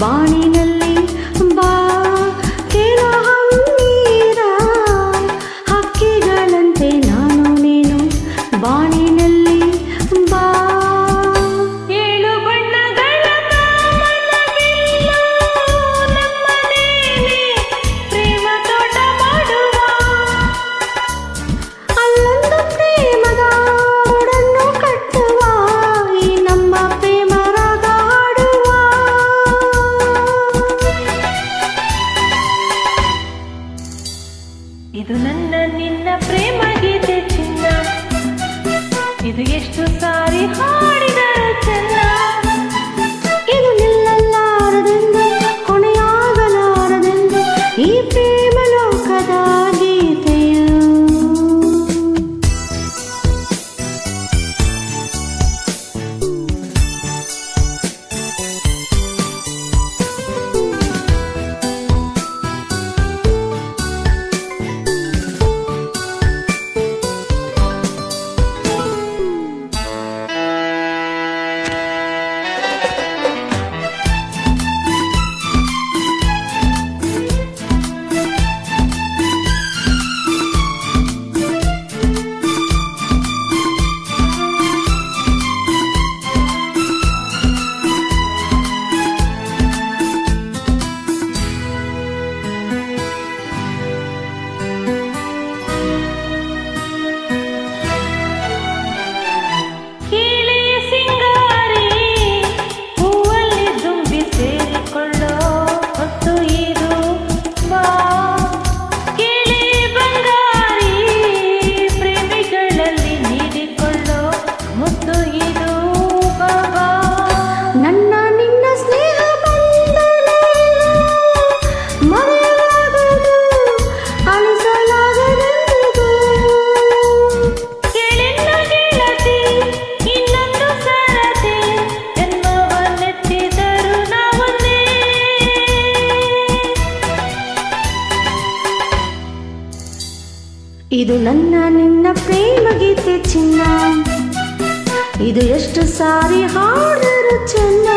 ಬಾಣಿನಲ್ಲಿ ಬಾ ಕೇಳೋ ಹಮ್ಮೀರ ಹಕ್ಕಿಗಳಂತೆ ನಾನು ನೀನು ಬಾಣಿನಲ್ಲಿ ಬಾ ಏಳು ಬಣ್ಣಗಳ ಕಾಮನಬಿಲ್ಲು ನಮ್ಮನೇನೆ ಪ್ರೇಮ ತೋಟ ಮಾಡುವ ಅಲ್ಲೊಂದು ಪ್ರೇಮದ ಗೂಡನ್ನು ಕಟ್ಟುವ ಈ ನಮ್ಮ ಪ್ರೇಮ ರಾಗ ಹಾಡುವ ಇದು ನನ್ನ ನಿನ್ನ ಪ್ರೇಮ ಗೀತೆ ಚಿನ್ನ ಇದು ಎಷ್ಟು ಸಾರಿ ಹಾಡಿದರು ಚೆನ್ನ ಇದು ನಿಲ್ಲಲಾರದೆಂದು ಕೊನೆಯಾಗಲಾರದೆಂದು ಈ ಪ್ರೇಮ ಲೋಕದ ಗೀತೆಯು ಇದು ನನ್ನ ನಿನ್ನ ಪ್ರೇಮ ಗೀತೆ ಚಿನ್ನ ಇದು ಎಷ್ಟು ಸಾರಿ ಹಾಡರು ಚೆನ್ನ